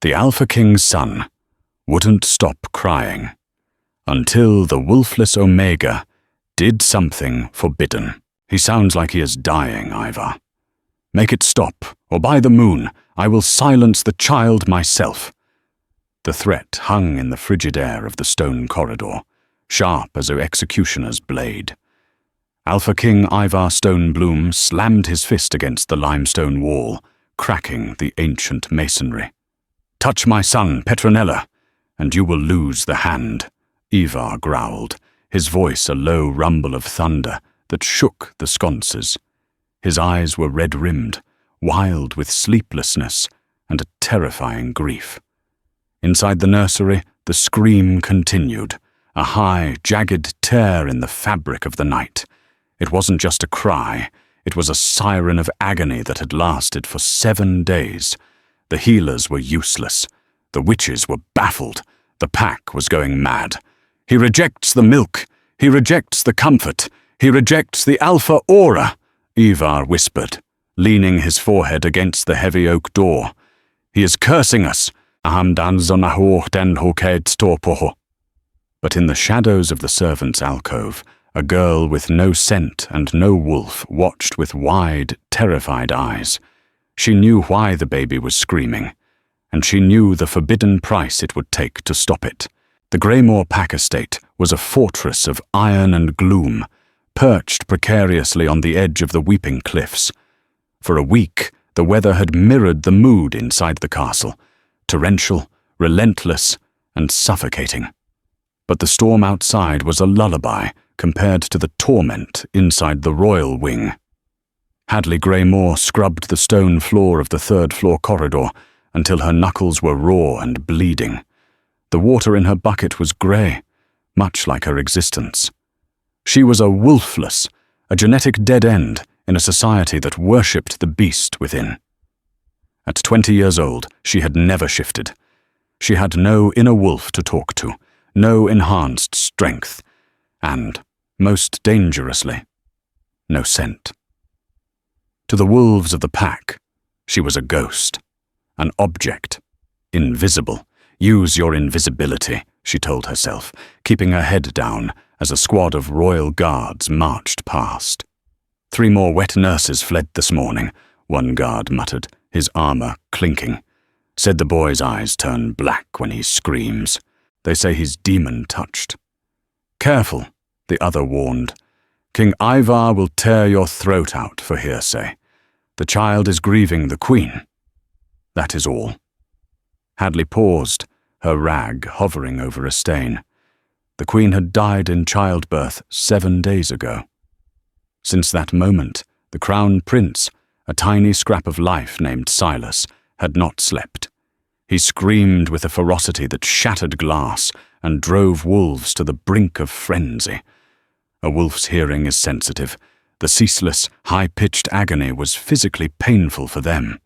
The Alpha King's son wouldn't stop crying until the Wolfless Omega did something forbidden. He sounds like he is dying, Ivar. Make it stop, or by the moon, I will silence the child myself. The threat hung in the frigid air of the stone corridor, sharp as an executioner's blade. Alpha King Ivar Stonebloom slammed his fist against the limestone wall, cracking the ancient masonry. "Touch my son, Petronella, and you will lose the hand," Ivar growled, his voice a low rumble of thunder that shook the sconces. His eyes were red-rimmed, wild with sleeplessness and a terrifying grief. Inside the nursery, the scream continued, a high, jagged tear in the fabric of the night. It wasn't just a cry, it was a siren of agony that had lasted for 7 days. The healers were useless. The witches were baffled. The pack was going mad. "He rejects the milk. He rejects the comfort. He rejects the alpha aura," Ivar whispered, leaning his forehead against the heavy oak door. "He is cursing us." But in the shadows of the servants' alcove, a girl with no scent and no wolf watched with wide, terrified eyes. She knew why the baby was screaming, and she knew the forbidden price it would take to stop it. The Greymore Pack estate was a fortress of iron and gloom, perched precariously on the edge of the Weeping Cliffs. For a week, the weather had mirrored the mood inside the castle, torrential, relentless, and suffocating. But the storm outside was a lullaby compared to the torment inside the royal wing. Hadley Greymore scrubbed the stone floor of the third-floor corridor until her knuckles were raw and bleeding. The water in her bucket was grey, much like her existence. She was a wolfless, a genetic dead end in a society that worshipped the beast within. At 20 years old, she had never shifted. She had no inner wolf to talk to, no enhanced strength, and, most dangerously, no scent. To the wolves of the pack, she was a ghost, an object, invisible. "Use your invisibility," she told herself, keeping her head down as a squad of royal guards marched past. "3 more wet nurses fled this morning," one guard muttered, his armor clinking. "Said the boy's eyes turn black when he screams. They say he's demon-touched." "Careful," the other warned. "King Ivar will tear your throat out for hearsay. The child is grieving the queen. That is all." Hadley paused, her rag hovering over a stain. The queen had died in childbirth 7 days ago. Since that moment, the crown prince, a tiny scrap of life named Silas, had not slept. He screamed with a ferocity that shattered glass and drove wolves to the brink of frenzy. A wolf's hearing is sensitive. The ceaseless, high-pitched agony was physically painful for them.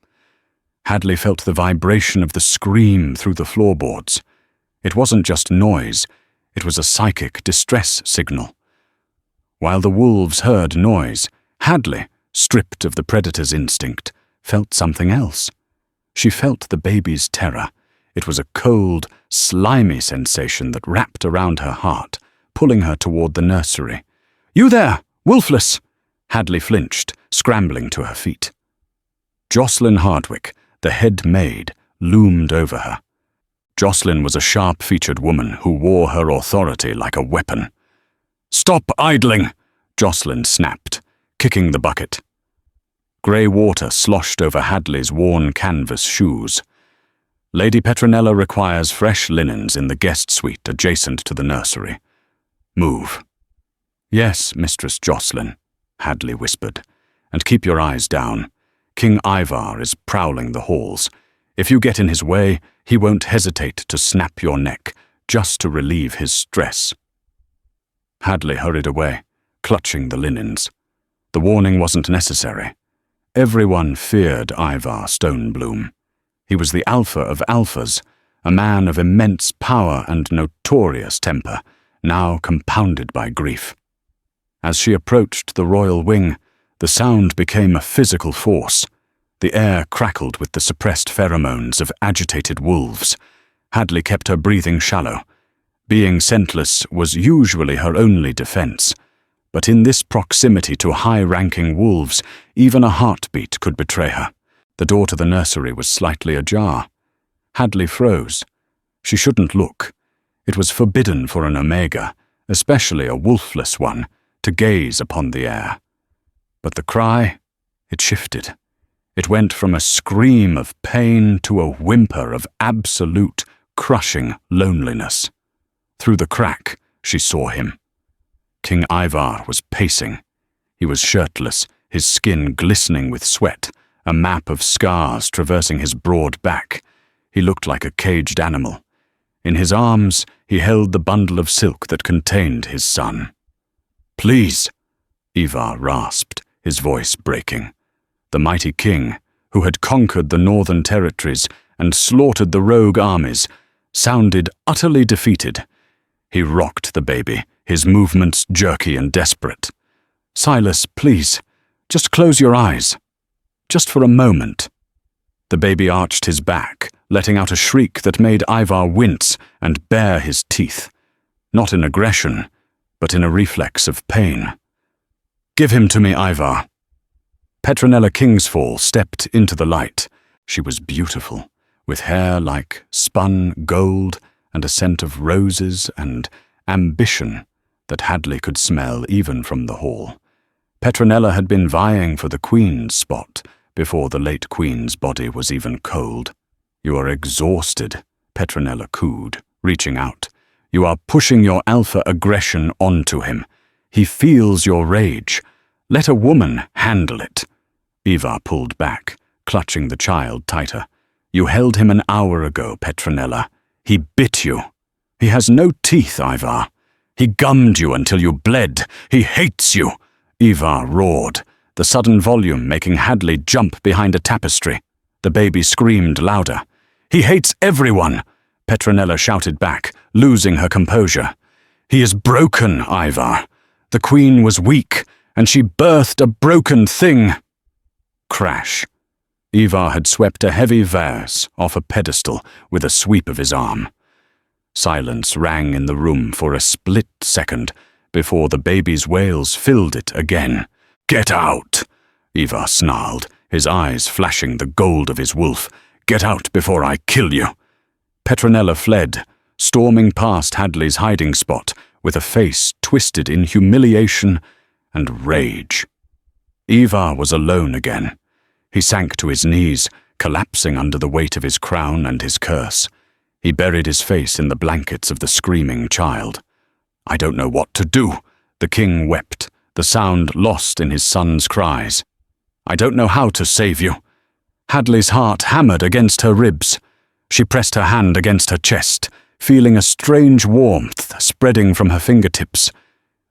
Hadley felt the vibration of the scream through the floorboards. It wasn't just noise, it was a psychic distress signal. While the wolves heard noise, Hadley, stripped of the predator's instinct, felt something else. She felt the baby's terror. It was a cold, slimy sensation that wrapped around her heart, pulling her toward the nursery. "You there, Wolfless!" Hadley flinched, scrambling to her feet. Jocelyn Hardwick, the head maid, loomed over her. Jocelyn was a sharp-featured woman who wore her authority like a weapon. "Stop idling!" Jocelyn snapped, kicking the bucket. Grey water sloshed over Hadley's worn canvas shoes. "Lady Petronella requires fresh linens in the guest suite adjacent to the nursery. Move." "Yes, Mistress Jocelyn," Hadley whispered, "and keep your eyes down. King Ivar is prowling the halls. If you get in his way, he won't hesitate to snap your neck, just to relieve his stress." Hadley hurried away, clutching the linens. The warning wasn't necessary. Everyone feared Ivar Stonebloom. He was the alpha of alphas, a man of immense power and notorious temper, now compounded by grief. As she approached the royal wing, the sound became a physical force. The air crackled with the suppressed pheromones of agitated wolves. Hadley kept her breathing shallow. Being scentless was usually her only defense, but in this proximity to high-ranking wolves, even a heartbeat could betray her. The door to the nursery was slightly ajar. Hadley froze. She shouldn't look. It was forbidden for an Omega, especially a wolfless one, to gaze upon the air. But the cry, it shifted. It went from a scream of pain to a whimper of absolute, crushing loneliness. Through the crack, she saw him. King Ivar was pacing. He was shirtless, his skin glistening with sweat, a map of scars traversing his broad back. He looked like a caged animal. In his arms, he held the bundle of silk that contained his son. "Please," Ivar rasped, his voice breaking. The mighty king, who had conquered the northern territories and slaughtered the rogue armies, sounded utterly defeated. He rocked the baby, his movements jerky and desperate. "Silas, please, just close your eyes. Just for a moment." The baby arched his back, letting out a shriek that made Ivar wince and bare his teeth. Not in aggression, but in a reflex of pain. "Give him to me, Ivar." Petronella Kingsfall stepped into the light. She was beautiful, with hair like spun gold and a scent of roses and ambition that Hadley could smell even from the hall. Petronella had been vying for the queen's spot before the late queen's body was even cold. "You are exhausted," Petronella cooed, reaching out. "You are pushing your alpha aggression onto him. He feels your rage. Let a woman handle it." Ivar pulled back, clutching the child tighter. "You held him an hour ago, Petronella. He bit you. He has no teeth, Ivar. He gummed you until you bled. He hates you," Ivar roared, the sudden volume making Hadley jump behind a tapestry. The baby screamed louder. "He hates everyone," Petronella shouted back, losing her composure. "He is broken, Ivar. The queen was weak, and she birthed a broken thing." Crash. Ivar had swept a heavy vase off a pedestal with a sweep of his arm. Silence rang in the room for a split second before the baby's wails filled it again. "Get out!" Ivar snarled, his eyes flashing the gold of his wolf. "Get out before I kill you!" Petronella fled, storming past Hadley's hiding spot with a face twisted in humiliation and rage. Ivar was alone again. He sank to his knees, collapsing under the weight of his crown and his curse. He buried his face in the blankets of the screaming child. "I don't know what to do," the king wept, the sound lost in his son's cries. "I don't know how to save you." Hadley's heart hammered against her ribs. She pressed her hand against her chest, feeling a strange warmth spreading from her fingertips.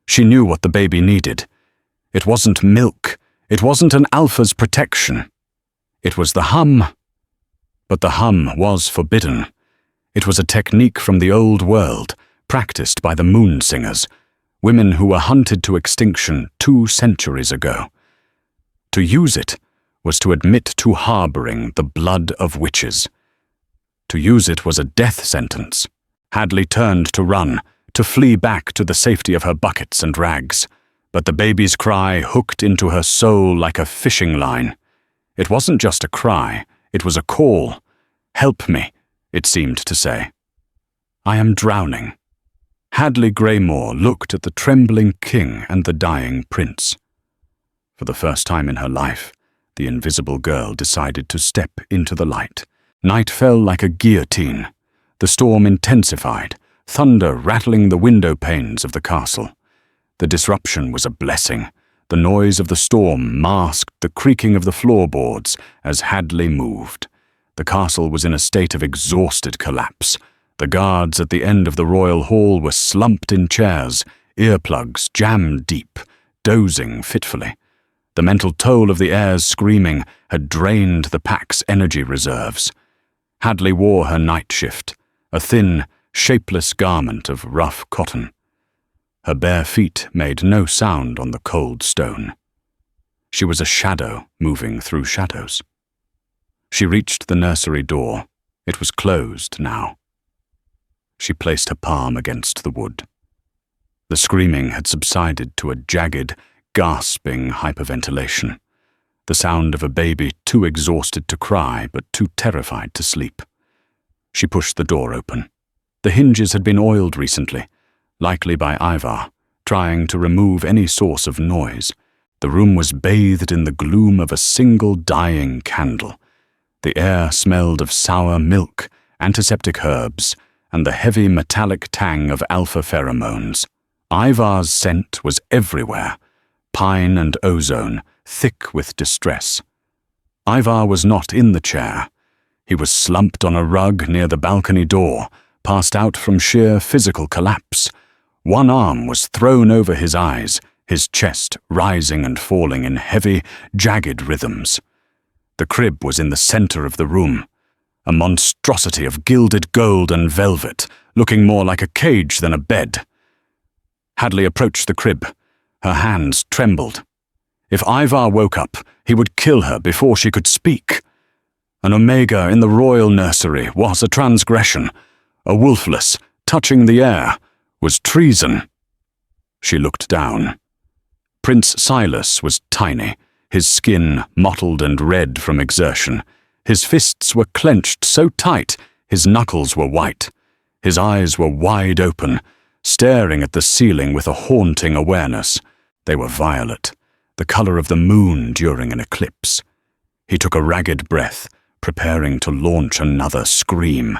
She knew what the baby needed. It wasn't milk. It wasn't an alpha's protection. It was the hum. But the hum was forbidden. It was a technique from the old world, practiced by the moon singers, women who were hunted to extinction 2 centuries ago. To use it was to admit to harboring the blood of witches. To use it was a death sentence. Hadley turned to run, to flee back to the safety of her buckets and rags. But the baby's cry hooked into her soul like a fishing line. It wasn't just a cry, it was a call. "Help me," it seemed to say. "I am drowning." Hadley Greymore looked at the trembling king and the dying prince. For the first time in her life, the invisible girl decided to step into the light. Night fell like a guillotine. The storm intensified, thunder rattling the window panes of the castle. The disruption was a blessing. The noise of the storm masked the creaking of the floorboards as Hadley moved. The castle was in a state of exhausted collapse. The guards at the end of the royal hall were slumped in chairs, earplugs jammed deep, dozing fitfully. The mental toll of the heir's screaming had drained the pack's energy reserves. Hadley wore her night shift, a thin, shapeless garment of rough cotton. Her bare feet made no sound on the cold stone. She was a shadow moving through shadows. She reached the nursery door. It was closed now. She placed her palm against the wood. The screaming had subsided to a jagged, gasping hyperventilation, the sound of a baby too exhausted to cry but too terrified to sleep. She pushed the door open. The hinges had been oiled recently, likely by Ivar, trying to remove any source of noise. The room was bathed in the gloom of a single dying candle. The air smelled of sour milk, antiseptic herbs, and the heavy metallic tang of alpha pheromones. Ivar's scent was everywhere, pine and ozone, thick with distress. Ivar was not in the chair. He was slumped on a rug near the balcony door, passed out from sheer physical collapse. One arm was thrown over his eyes, his chest rising and falling in heavy, jagged rhythms. The crib was in the center of the room, a monstrosity of gilded gold and velvet, looking more like a cage than a bed. Hadley approached the crib. Her hands trembled. If Ivar woke up, he would kill her before she could speak. An omega in the royal nursery was a transgression. A wolfless, touching the air, was treason. She looked down. Prince Silas was tiny, his skin mottled and red from exertion. His fists were clenched so tight, his knuckles were white. His eyes were wide open, staring at the ceiling with a haunting awareness. They were violet, the color of the moon during an eclipse. He took a ragged breath, preparing to launch another scream.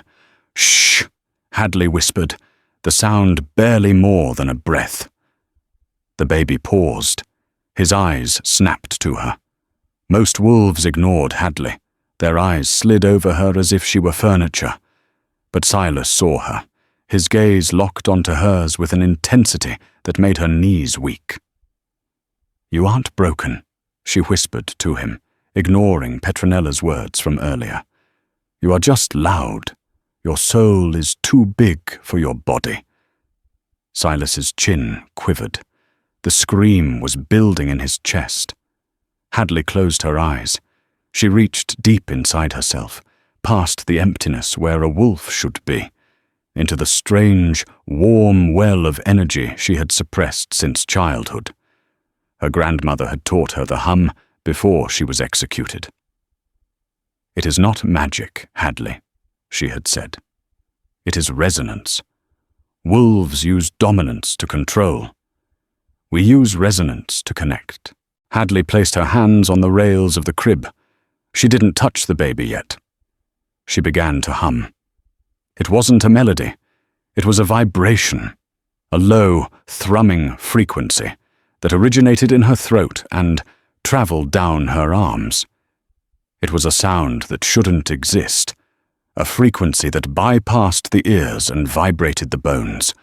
"Shh," Hadley whispered, the sound barely more than a breath. The baby paused. His eyes snapped to her. Most wolves ignored Hadley. Their eyes slid over her as if she were furniture. But Silas saw her, his gaze locked onto hers with an intensity that made her knees weak. "You aren't broken," she whispered to him, ignoring Petronella's words from earlier. "You are just loud. Your soul is too big for your body." Silas's chin quivered. The scream was building in his chest. Hadley closed her eyes. She reached deep inside herself, past the emptiness where a wolf should be, into the strange, warm well of energy she had suppressed since childhood. Her grandmother had taught her the hum before she was executed. "It is not magic, Hadley," she had said. "It is resonance. Wolves use dominance to control. We use resonance to connect." Hadley placed her hands on the rails of the crib. She didn't touch the baby yet. She began to hum. It wasn't a melody. It was a vibration, a low, thrumming frequency that originated in her throat and traveled down her arms. It was a sound that shouldn't exist, a frequency that bypassed the ears and vibrated the bones.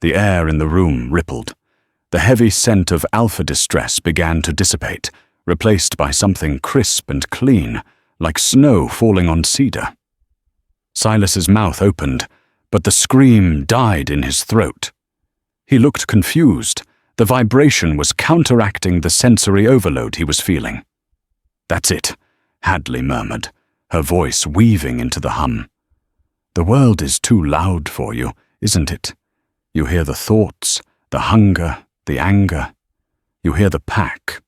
The air in the room rippled. The heavy scent of alpha distress began to dissipate, replaced by something crisp and clean, like snow falling on cedar. Silas's mouth opened, but the scream died in his throat. He looked confused. The vibration was counteracting the sensory overload he was feeling. "That's it," Hadley murmured, her voice weaving into the hum. "The world is too loud for you, isn't it? You hear the thoughts, the hunger, the anger. You hear the pack."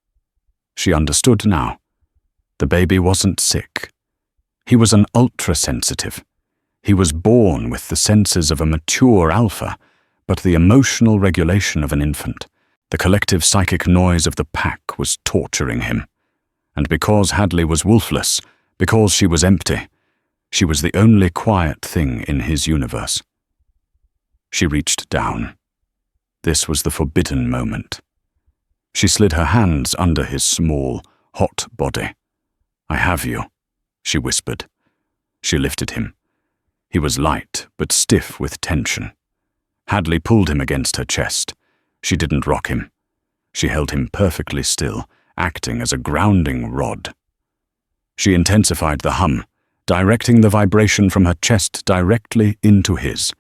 She understood now. The baby wasn't sick. He was an ultra-sensitive. He was born with the senses of a mature alpha, but the emotional regulation of an infant. The collective psychic noise of the pack was torturing him. And because Hadley was wolfless, because she was empty, she was the only quiet thing in his universe. She reached down. This was the forbidden moment. She slid her hands under his small, hot body. "I have you," she whispered. She lifted him. He was light, but stiff with tension. Hadley pulled him against her chest. She didn't rock him. She held him perfectly still, acting as a grounding rod. She intensified the hum, directing the vibration from her chest directly into his.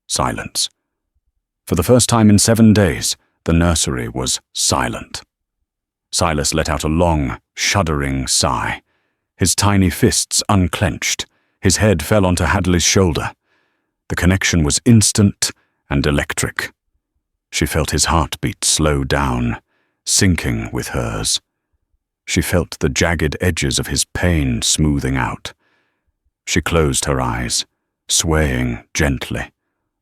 Silence. For the first time in 7 days, the nursery was silent. Silas let out a long, shuddering sigh. His tiny fists unclenched. His head fell onto Hadley's shoulder. The connection was instant and electric. She felt his heartbeat slow down, sinking with hers. She felt the jagged edges of his pain smoothing out. She closed her eyes, swaying gently,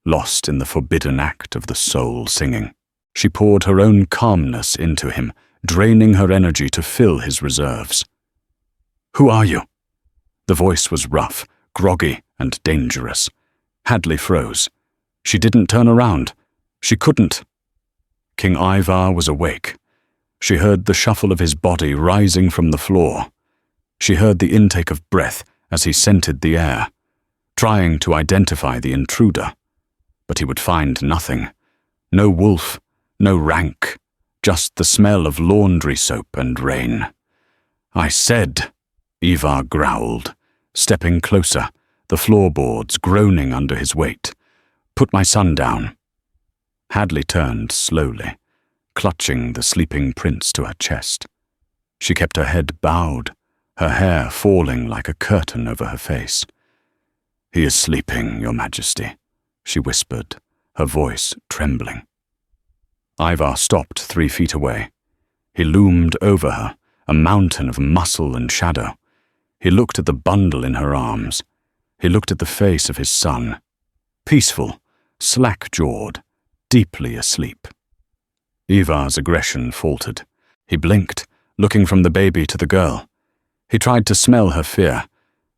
lost in the forbidden act of the soul singing. She poured her own calmness into him, draining her energy to fill his reserves. "Who are you?" The voice was rough, groggy, and dangerous. Hadley froze. She didn't turn around. She couldn't. King Ivar was awake. She heard the shuffle of his body rising from the floor. She heard the intake of breath as he scented the air, trying to identify the intruder. But he would find nothing. No wolf, no rank, just the smell of laundry soap and rain. "I said," Ivar growled, stepping closer, the floorboards groaning under his weight. "Put my son down." Hadley turned slowly, clutching the sleeping prince to her chest. She kept her head bowed, her hair falling like a curtain over her face. "He is sleeping, Your Majesty," she whispered, her voice trembling. Ivar stopped 3 feet away. He loomed over her, a mountain of muscle and shadow. He looked at the bundle in her arms. He looked at the face of his son. Peaceful, slack-jawed, deeply asleep. Ivar's aggression faltered. He blinked, looking from the baby to the girl. He tried to smell her fear,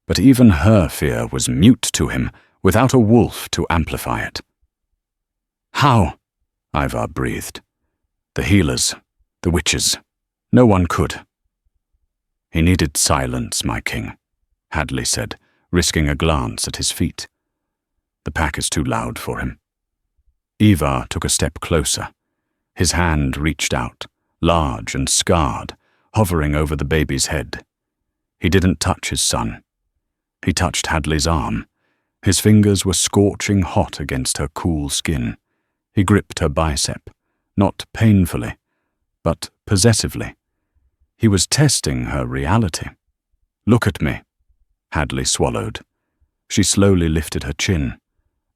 but even her fear was mute to him, without a wolf to amplify it. "How?" Ivar breathed. "The healers, the witches. No one could." "He needed silence, my king," Hadley said, risking a glance at his feet. "The pack is too loud for him." Ivar took a step closer. His hand reached out, large and scarred, hovering over the baby's head. He didn't touch his son. He touched Hadley's arm. His fingers were scorching hot against her cool skin. He gripped her bicep, not painfully, but possessively. He was testing her reality. "Look at me," Hadley swallowed. She slowly lifted her chin.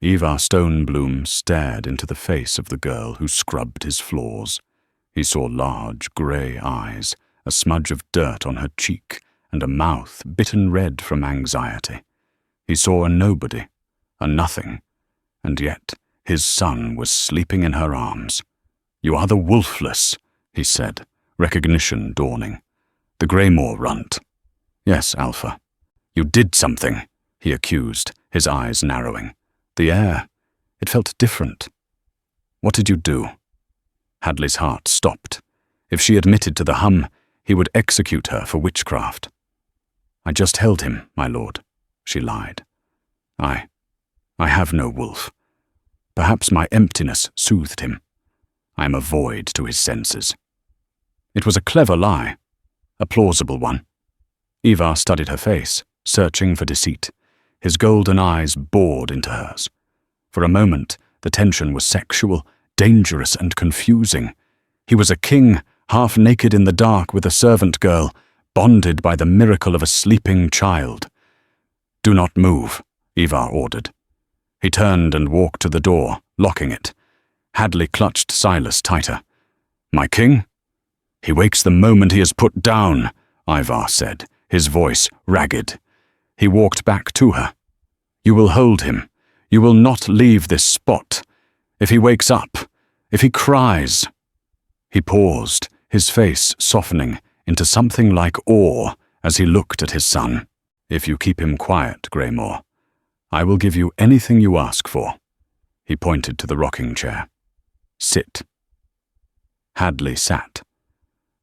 Ivar Stonebloom stared into the face of the girl who scrubbed his floors. He saw large, grey eyes, a smudge of dirt on her cheek, and a mouth bitten red from anxiety. He saw a nobody, a nothing, and yet his son was sleeping in her arms. "You are the Wolfless," he said, recognition dawning. "The Greymore runt." "Yes, Alpha." "You did something," he accused, his eyes narrowing. "The air. It felt different." "What did you do?" Hadley's heart stopped. If she admitted to the hum, he would execute her for witchcraft. "I just held him, my lord," she lied. I have no wolf. Perhaps my emptiness soothed him. I am a void to his senses." It was a clever lie, a plausible one. Ivar studied her face, searching for deceit. His golden eyes bored into hers. For a moment, the tension was sexual, dangerous, and confusing. He was a king, half naked in the dark with a servant girl, bonded by the miracle of a sleeping child. "Do not move," Ivar ordered. He turned and walked to the door, locking it. Hadley clutched Silas tighter. "My king?" "He wakes the moment he is put down," Ivar said, his voice ragged. He walked back to her. "You will hold him. You will not leave this spot. If he wakes up, if he cries." He paused, his face softening into something like awe as he looked at his son. "If you keep him quiet, Greymore, I will give you anything you ask for." He pointed to the rocking chair. "Sit." Hadley sat.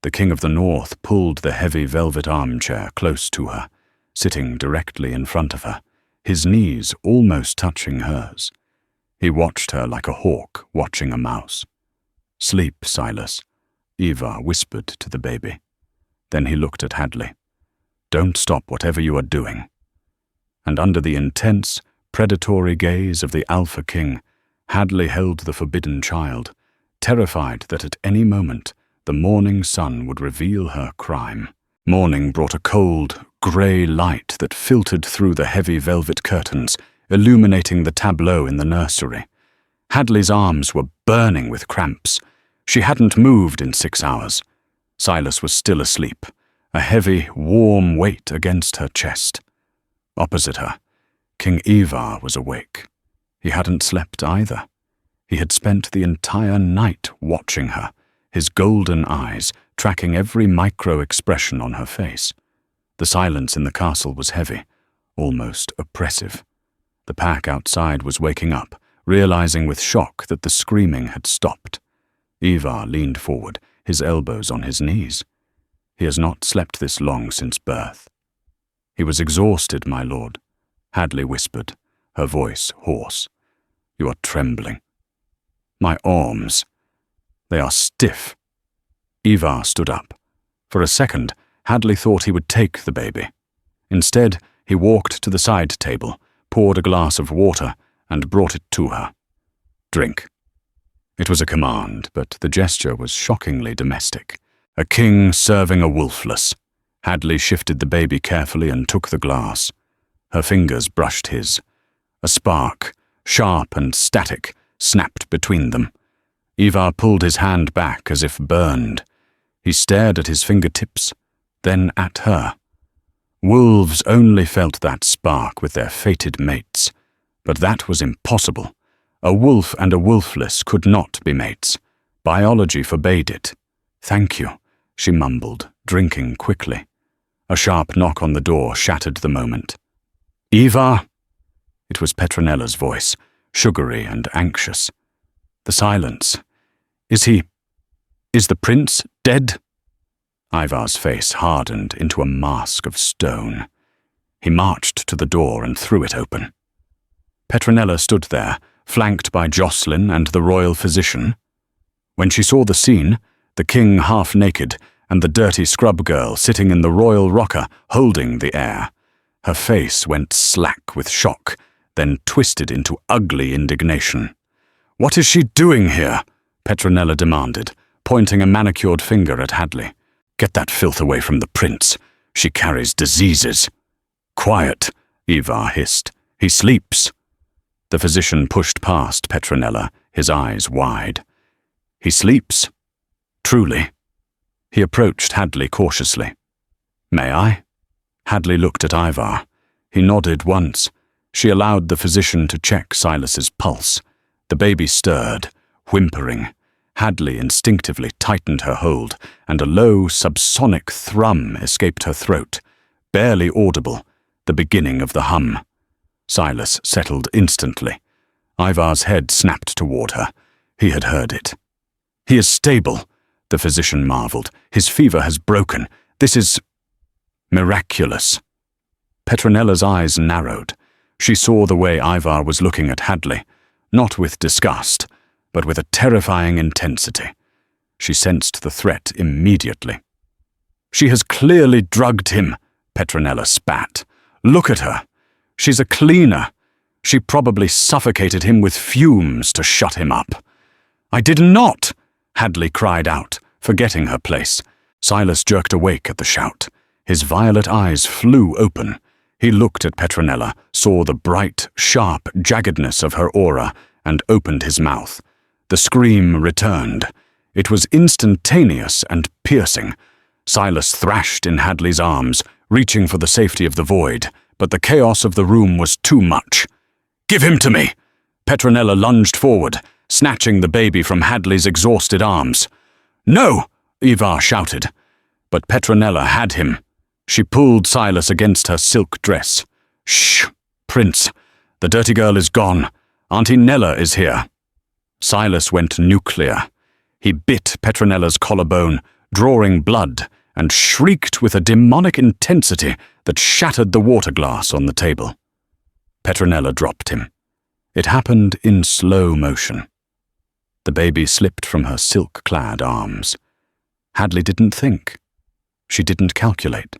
The King of the North pulled the heavy velvet armchair close to her, sitting directly in front of her, his knees almost touching hers. He watched her like a hawk watching a mouse. "Sleep, Silas," Ivar whispered to the baby. Then he looked at Hadley. "Don't stop whatever you are doing." And under the intense, predatory gaze of the Alpha King, Hadley held the forbidden child, terrified that at any moment the morning sun would reveal her crime. Morning brought a cold, grey light that filtered through the heavy velvet curtains, illuminating the tableau in the nursery. Hadley's arms were burning with cramps. She hadn't moved in 6 hours. Silas was still asleep, a heavy, warm weight against her chest. Opposite her, King Ivar was awake. He hadn't slept either. He had spent the entire night watching her, his golden eyes tracking every micro-expression on her face. The silence in the castle was heavy, almost oppressive. The pack outside was waking up, realizing with shock that the screaming had stopped. Ivar leaned forward, his elbows on his knees. He has not slept this long since birth. He was exhausted, my lord, Hadley whispered, her voice hoarse. You are trembling. My arms, they are stiff. Ivar stood up. For a second, Hadley thought he would take the baby. Instead, he walked to the side table, poured a glass of water, and brought it to her. Drink. It was a command, but the gesture was shockingly domestic. A king serving a wolfless. Hadley shifted the baby carefully and took the glass. Her fingers brushed his. A spark, sharp and static, snapped between them. Ivar pulled his hand back as if burned. He stared at his fingertips, then at her. Wolves only felt that spark with their fated mates. But that was impossible. A wolf and a wolfless could not be mates. Biology forbade it. Thank you, she mumbled, drinking quickly. A sharp knock on the door shattered the moment. Ivar? It was Petronella's voice, sugary and anxious. The silence. Is the prince dead? Ivar's face hardened into a mask of stone. He marched to the door and threw it open. Petronella stood there, flanked by Jocelyn and the royal physician. When she saw the scene, the king half-naked and the dirty scrub girl sitting in the royal rocker holding the heir, her face went slack with shock, then twisted into ugly indignation. What is she doing here? Petronella demanded, pointing a manicured finger at Hadley. Get that filth away from the prince. She carries diseases. Quiet, Ivar hissed. He sleeps. The physician pushed past Petronella, his eyes wide. He sleeps? Truly? He approached Hadley cautiously. May I? Hadley looked at Ivar. He nodded once. She allowed the physician to check Silas's pulse. The baby stirred, whimpering. Hadley instinctively tightened her hold, and a low, subsonic thrum escaped her throat, barely audible, the beginning of the hum. Silas settled instantly. Ivar's head snapped toward her. He had heard it. He is stable, the physician marveled. His fever has broken. This is miraculous. Petronella's eyes narrowed. She saw the way Ivar was looking at Hadley, not with disgust, but with a terrifying intensity. She sensed the threat immediately. She has clearly drugged him, Petronella spat. Look at her. She's a cleaner. She probably suffocated him with fumes to shut him up. I did not, Hadley cried out, forgetting her place. Silas jerked awake at the shout. His violet eyes flew open. He looked at Petronella, saw the bright, sharp jaggedness of her aura, and opened his mouth. The scream returned. It was instantaneous and piercing. Silas thrashed in Hadley's arms, reaching for the safety of the void, but the chaos of the room was too much. Give him to me! Petronella lunged forward, snatching the baby from Hadley's exhausted arms. No! Ivar shouted. But Petronella had him. She pulled Silas against her silk dress. Shh, Prince. The dirty girl is gone. Auntie Nella is here. Silas went nuclear. He bit Petronella's collarbone, drawing blood, and shrieked with a demonic intensity that shattered the water glass on the table. Petronella dropped him. It happened in slow motion. The baby slipped from her silk-clad arms. Hadley didn't think. She didn't calculate.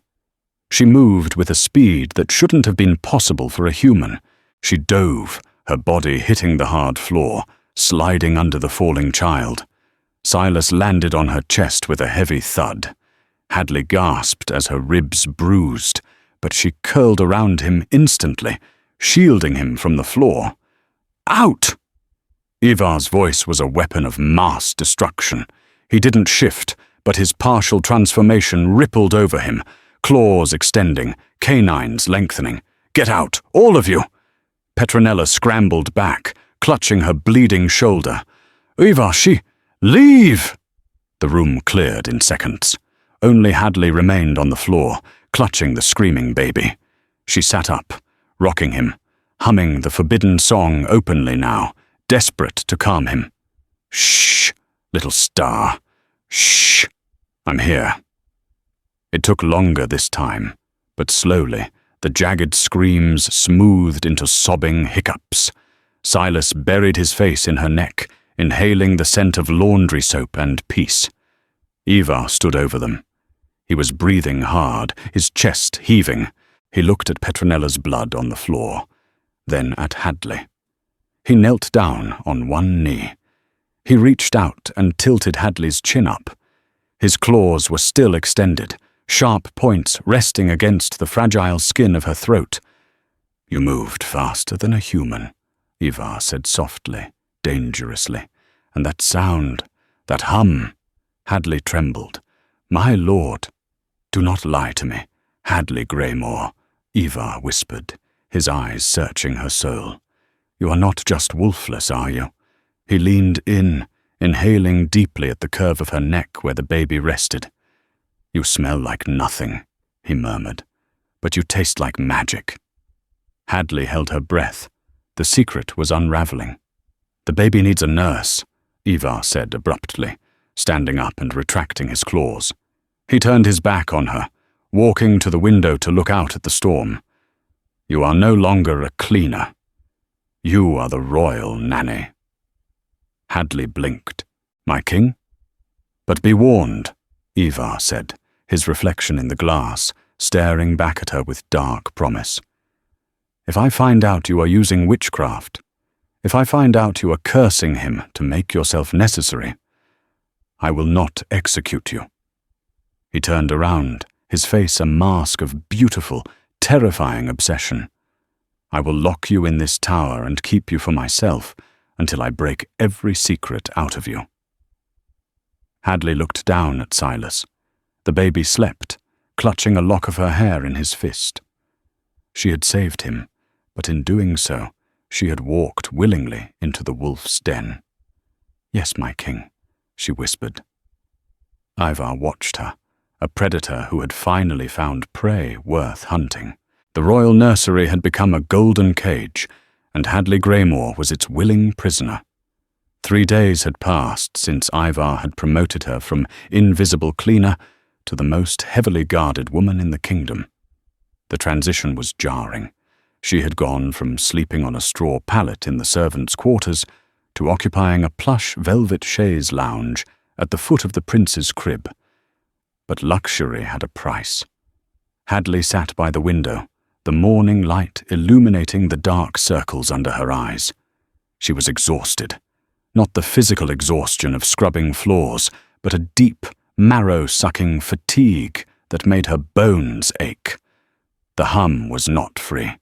She moved with a speed that shouldn't have been possible for a human. She dove, her body hitting the hard floor, sliding under the falling child. Silas landed on her chest with a heavy thud. Hadley gasped as her ribs bruised, but she curled around him instantly, shielding him from the floor. "Out!" Ivar's voice was a weapon of mass destruction. He didn't shift, but his partial transformation rippled over him, claws extending, canines lengthening. "Get out, all of you!" Petronella scrambled back, clutching her bleeding shoulder. "Ivar, leave!" The room cleared in seconds. Only Hadley remained on the floor, clutching the screaming baby. She sat up, rocking him, humming the forbidden song openly now, desperate to calm him. "Shh, little star. Shh. I'm here." It took longer this time, but slowly, the jagged screams smoothed into sobbing hiccups. Silas buried his face in her neck, inhaling the scent of laundry soap and peace. Ivar stood over them. He was breathing hard, his chest heaving. He looked at Petronella's blood on the floor, then at Hadley. He knelt down on one knee. He reached out and tilted Hadley's chin up. His claws were still extended, sharp points resting against the fragile skin of her throat. "You moved faster than a human," Ivar said softly, dangerously. "And that sound, that hum." Hadley trembled. "My lord." "Do not lie to me, Hadley Greymore," Ivar whispered, his eyes searching her soul. "You are not just Wolfless, are you?" He leaned in, inhaling deeply at the curve of her neck where the baby rested. "You smell like nothing," he murmured, "but you taste like magic." Hadley held her breath. The secret was unraveling. "The baby needs a nurse," Ivar said abruptly, standing up and retracting his claws. He turned his back on her, walking to the window to look out at the storm. "You are no longer a cleaner. You are the royal nanny." Hadley blinked. "My king?" "But be warned," Ivar said, his reflection in the glass, staring back at her with dark promise. "If I find out you are using witchcraft, if I find out you are cursing him to make yourself necessary, I will not execute you." He turned around, his face a mask of beautiful, terrifying obsession. "I will lock you in this tower and keep you for myself until I break every secret out of you." Hadley looked down at Silas. The baby slept, clutching a lock of her hair in his fist. She had saved him, but in doing so, she had walked willingly into the wolf's den. "Yes, my king," she whispered. Ivar watched her, a predator who had finally found prey worth hunting. The royal nursery had become a golden cage, and Hadley Greymore was its willing prisoner. 3 days had passed since Ivar had promoted her from invisible cleaner to the most heavily guarded woman in the kingdom. The transition was jarring. She had gone from sleeping on a straw pallet in the servants' quarters to occupying a plush velvet chaise lounge at the foot of the prince's crib. But luxury had a price. Hadley sat by the window, the morning light illuminating the dark circles under her eyes. She was exhausted. Not the physical exhaustion of scrubbing floors, but a deep, marrow-sucking fatigue that made her bones ache. The hum was not free.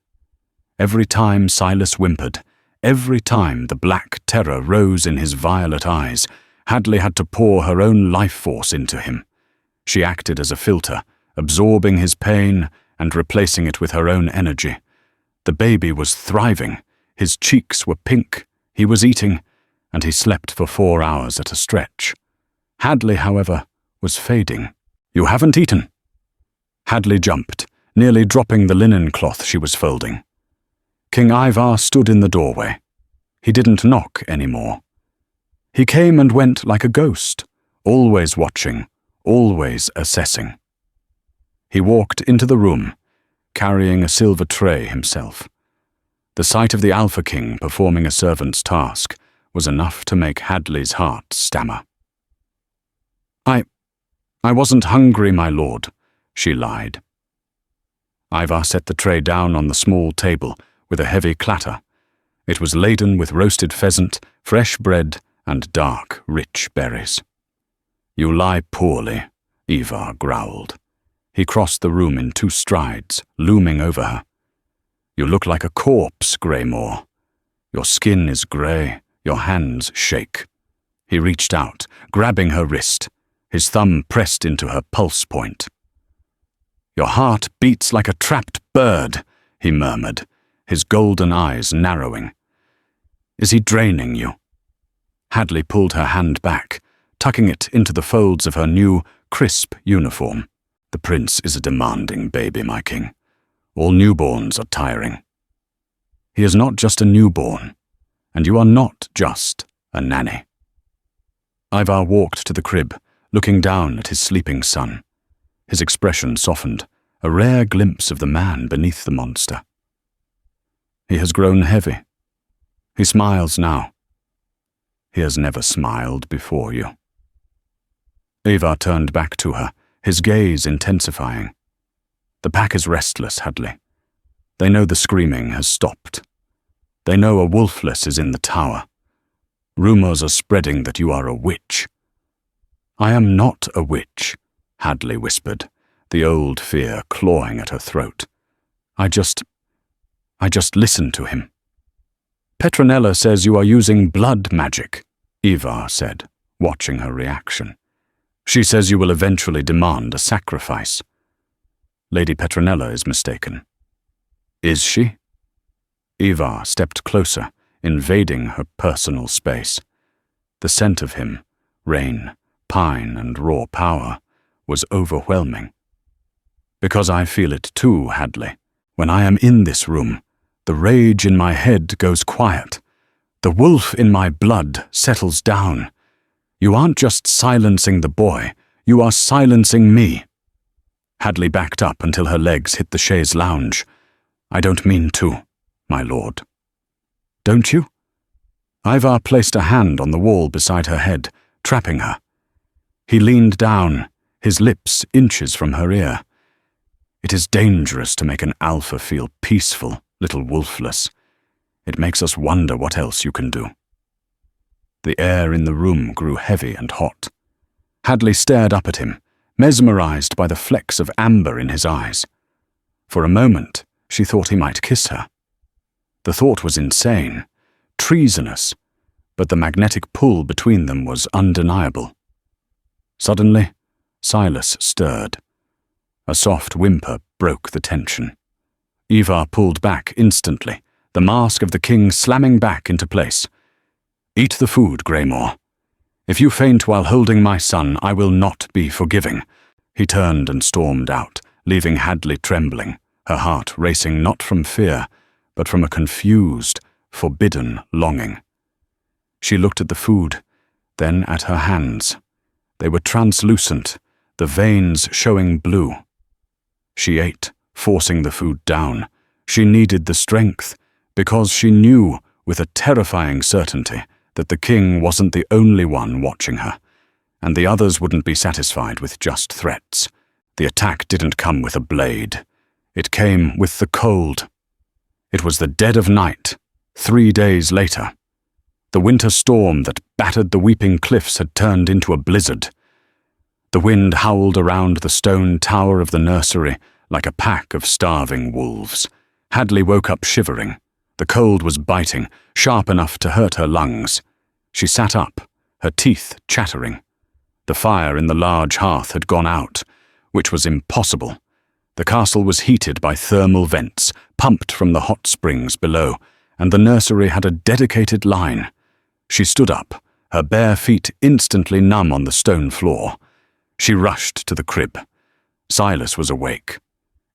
Every time Silas whimpered, every time the black terror rose in his violet eyes, Hadley had to pour her own life force into him. She acted as a filter, absorbing his pain and replacing it with her own energy. The baby was thriving. His cheeks were pink. He was eating, and he slept for 4 hours at a stretch. Hadley, however, was fading. "You haven't eaten." Hadley jumped, nearly dropping the linen cloth she was folding. King Ivar stood in the doorway. He didn't knock anymore. He came and went like a ghost, always watching, always assessing. He walked into the room, carrying a silver tray himself. The sight of the Alpha King performing a servant's task was enough to make Hadley's heart stammer. I wasn't hungry, my lord," she lied. Ivar set the tray down on the small table with a heavy clatter. It was laden with roasted pheasant, fresh bread, and dark, rich berries. You lie poorly, Ivar growled. He crossed the room in 2 strides, looming over her. You look like a corpse, Greymore. Your skin is grey, your hands shake. He reached out, grabbing her wrist, his thumb pressed into her pulse point. Your heart beats like a trapped bird, he murmured, his golden eyes narrowing. Is he draining you? Hadley pulled her hand back, tucking it into the folds of her new, crisp uniform. The prince is a demanding baby, my king. All newborns are tiring. He is not just a newborn, and you are not just a nanny. Ivar walked to the crib, looking down at his sleeping son. His expression softened, a rare glimpse of the man beneath the monster. He has grown heavy. He smiles now. He has never smiled before you. Ivar turned back to her, his gaze intensifying. The pack is restless, Hadley. They know the screaming has stopped. They know a Wolfless is in the tower. Rumors are spreading that you are a witch. I am not a witch, Hadley whispered, the old fear clawing at her throat. I just listened to him. Petronella says you are using blood magic, Ivar said, watching her reaction. She says you will eventually demand a sacrifice. Lady Petronella is mistaken. Is she? Ivar stepped closer, invading her personal space. The scent of him, rain, pine, and raw power, was overwhelming. Because I feel it too, Hadley. When I am in this room, the rage in my head goes quiet. The wolf in my blood settles down. You aren't just silencing the boy, you are silencing me. Hadley backed up until her legs hit the chaise lounge. I don't mean to, my lord. Don't you? Ivar placed a hand on the wall beside her head, trapping her. He leaned down, his lips inches from her ear. It is dangerous to make an alpha feel peaceful, little Wolfless. It makes us wonder what else you can do. The air in the room grew heavy and hot. Hadley stared up at him, mesmerized by the flecks of amber in his eyes. For a moment, she thought he might kiss her. The thought was insane, treasonous, but the magnetic pull between them was undeniable. Suddenly, Silas stirred. A soft whimper broke the tension. Ivar pulled back instantly, the mask of the king slamming back into place. Eat the food, Greymore. If you faint while holding my son, I will not be forgiving. He turned and stormed out, leaving Hadley trembling, her heart racing not from fear, but from a confused, forbidden longing. She looked at the food, then at her hands. They were translucent, the veins showing blue. She ate, forcing the food down. She needed the strength, because she knew, with a terrifying certainty, that the king wasn't the only one watching her, and the others wouldn't be satisfied with just threats. The attack didn't come with a blade. It came with the cold. It was the dead of night, 3 days later. The winter storm that battered the weeping cliffs had turned into a blizzard. The wind howled around the stone tower of the nursery like a pack of starving wolves. Hadley woke up shivering. The cold was biting, sharp enough to hurt her lungs. She sat up, her teeth chattering. The fire in the large hearth had gone out, which was impossible. The castle was heated by thermal vents, pumped from the hot springs below, and the nursery had a dedicated line. She stood up, her bare feet instantly numb on the stone floor. She rushed to the crib. Silas was awake.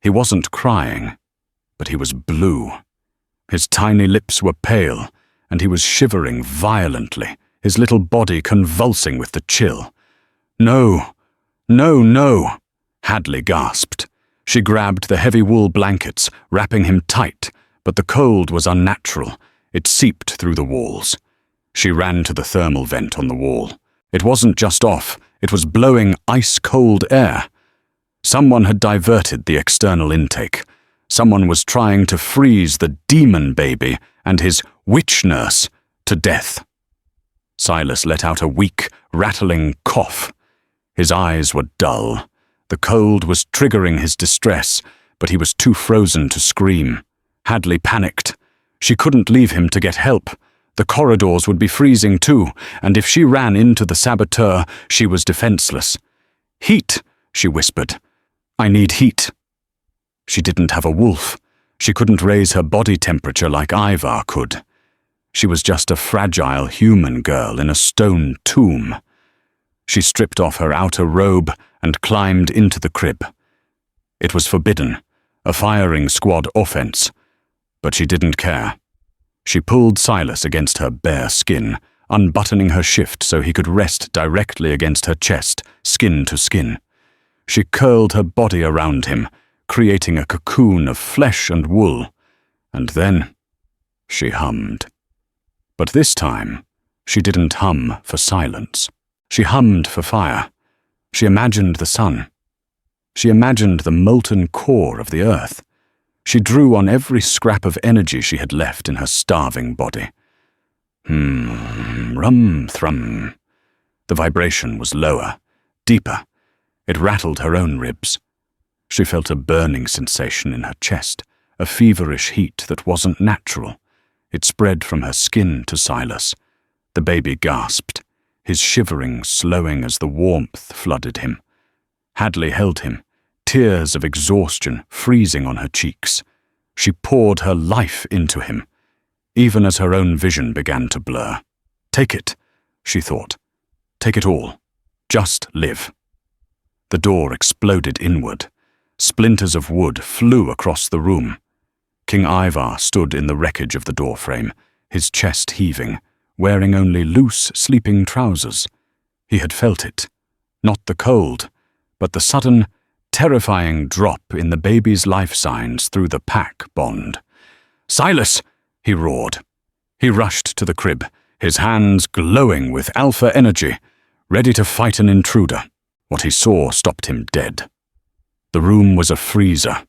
He wasn't crying, but he was blue. His tiny lips were pale, and he was shivering violently, his little body convulsing with the chill. No, no, no, Hadley gasped. She grabbed the heavy wool blankets, wrapping him tight, but the cold was unnatural. It seeped through the walls. She ran to the thermal vent on the wall. It wasn't just off, it was blowing ice-cold air. Someone had diverted the external intake. Someone was trying to freeze the demon baby and his witch nurse to death. Silas let out a weak, rattling cough. His eyes were dull. The cold was triggering his distress, but he was too frozen to scream. Hadley panicked. She couldn't leave him to get help. The corridors would be freezing too, and if she ran into the saboteur, she was defenseless. "Heat," she whispered. "I need heat." She didn't have a wolf. She couldn't raise her body temperature like Ivar could. She was just a fragile human girl in a stone tomb. She stripped off her outer robe and climbed into the crib. It was forbidden, a firing squad offense, but she didn't care. She pulled Silas against her bare skin, unbuttoning her shift so he could rest directly against her chest, skin to skin. She curled her body around him, creating a cocoon of flesh and wool, and then she hummed. But this time, she didn't hum for silence. She hummed for fire. She imagined the sun. She imagined the molten core of the earth. She drew on every scrap of energy she had left in her starving body. Rum-thrum. The vibration was lower, deeper. It rattled her own ribs. She felt a burning sensation in her chest, a feverish heat that wasn't natural. It spread from her skin to Silas. The baby gasped, his shivering slowing as the warmth flooded him. Hadley held him, tears of exhaustion freezing on her cheeks. She poured her life into him, even as her own vision began to blur. "Take it," she thought. "Take it all. Just live." The door exploded inward. Splinters of wood flew across the room. King Ivar stood in the wreckage of the doorframe, his chest heaving, wearing only loose sleeping trousers. He had felt it. Not the cold, but the sudden, terrifying drop in the baby's life signs through the pack bond. "Silas!" he roared. He rushed to the crib, his hands glowing with alpha energy, ready to fight an intruder. What he saw stopped him dead. The room was a freezer.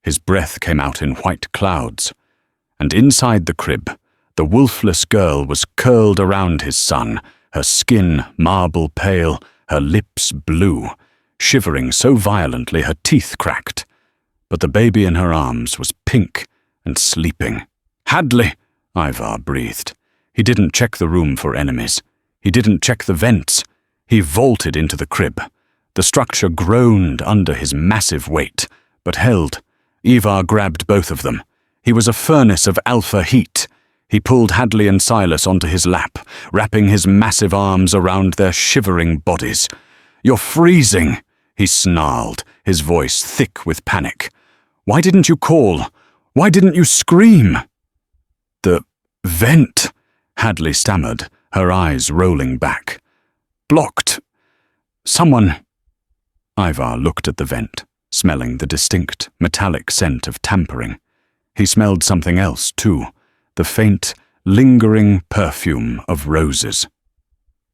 His breath came out in white clouds, and inside the crib, the wolfless girl was curled around his son, her skin marble pale, her lips blue, shivering so violently her teeth cracked. But the baby in her arms was pink and sleeping. "Hadley!" Ivar breathed. He didn't check the room for enemies. He didn't check the vents. He vaulted into the crib. The structure groaned under his massive weight, but held. Ivar grabbed both of them. He was a furnace of alpha heat. He pulled Hadley and Silas onto his lap, wrapping his massive arms around their shivering bodies. "You're freezing," he snarled, his voice thick with panic. "Why didn't you call? Why didn't you scream?" "The vent," Hadley stammered, her eyes rolling back. "Blocked. Someone—" Ivar looked at the vent, smelling the distinct, metallic scent of tampering. He smelled something else, too, the faint, lingering perfume of roses.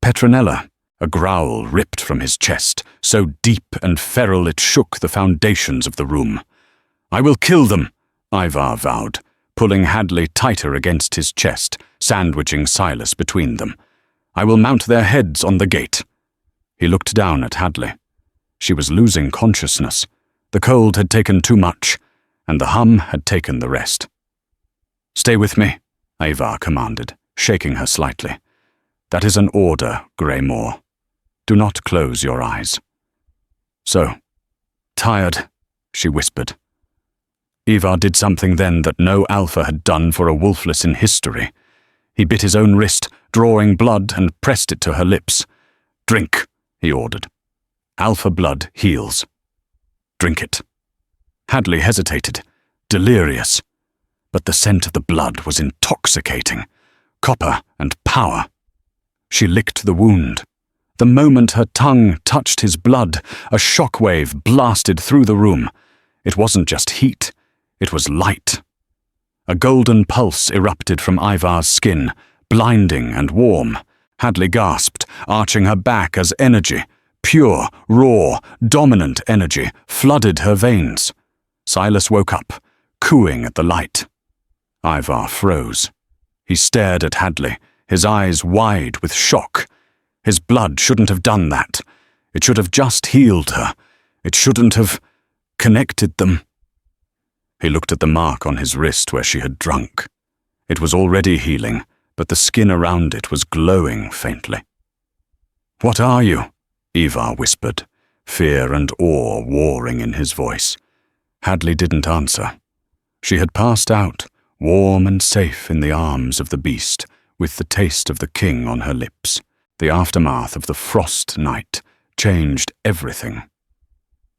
"Petronella," a growl ripped from his chest, so deep and feral it shook the foundations of the room. "I will kill them," Ivar vowed, pulling Hadley tighter against his chest, sandwiching Silas between them. "I will mount their heads on the gate." He looked down at Hadley. She was losing consciousness. The cold had taken too much, and the hum had taken the rest. "Stay with me," Ivar commanded, shaking her slightly. "That is an order, Greymoor. Do not close your eyes." "So, tired," she whispered. Ivar did something then that no alpha had done for a wolfless in history. He bit his own wrist, drawing blood, and pressed it to her lips. "Drink," he ordered. "Alpha blood heals. Drink it." Hadley hesitated, delirious. But the scent of the blood was intoxicating. Copper and power. She licked the wound. The moment her tongue touched his blood, a shockwave blasted through the room. It wasn't just heat, it was light. A golden pulse erupted from Ivar's skin, blinding and warm. Hadley gasped, arching her back as energy, pure, raw, dominant energy, flooded her veins. Silas woke up, cooing at the light. Ivar froze. He stared at Hadley, his eyes wide with shock. His blood shouldn't have done that. It should have just healed her. It shouldn't have connected them. He looked at the mark on his wrist where she had drunk. It was already healing, but the skin around it was glowing faintly. "What are you?" Ivar whispered, fear and awe warring in his voice. Hadley didn't answer. She had passed out, warm and safe in the arms of the beast, with the taste of the king on her lips. The aftermath of the frost night changed everything.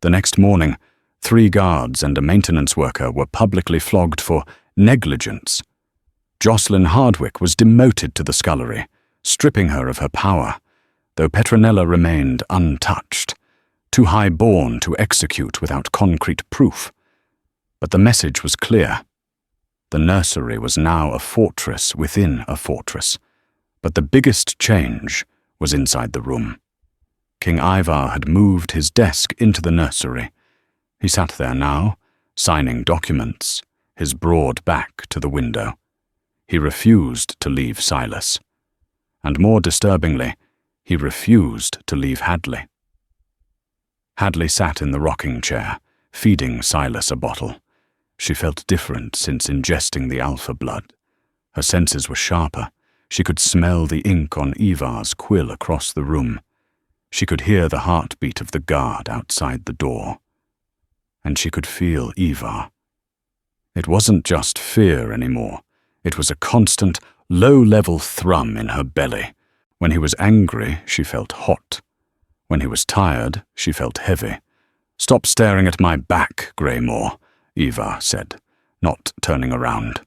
The next morning, 3 guards and a maintenance worker were publicly flogged for negligence. Jocelyn Hardwick was demoted to the scullery, stripping her of her power, though Petronella remained untouched, too high-born to execute without concrete proof. But the message was clear. The nursery was now a fortress within a fortress, but the biggest change was inside the room. King Ivar had moved his desk into the nursery. He sat there now, signing documents, his broad back to the window. He refused to leave Silas. And more disturbingly, he refused to leave Hadley. Hadley sat in the rocking chair, feeding Silas a bottle. She felt different since ingesting the alpha blood. Her senses were sharper. She could smell the ink on Ivar's quill across the room. She could hear the heartbeat of the guard outside the door. And she could feel Ivar. It wasn't just fear anymore. It was a constant, low-level thrum in her belly. When he was angry, she felt hot. When he was tired, she felt heavy. "Stop staring at my back, Greymore," Ivar said, not turning around.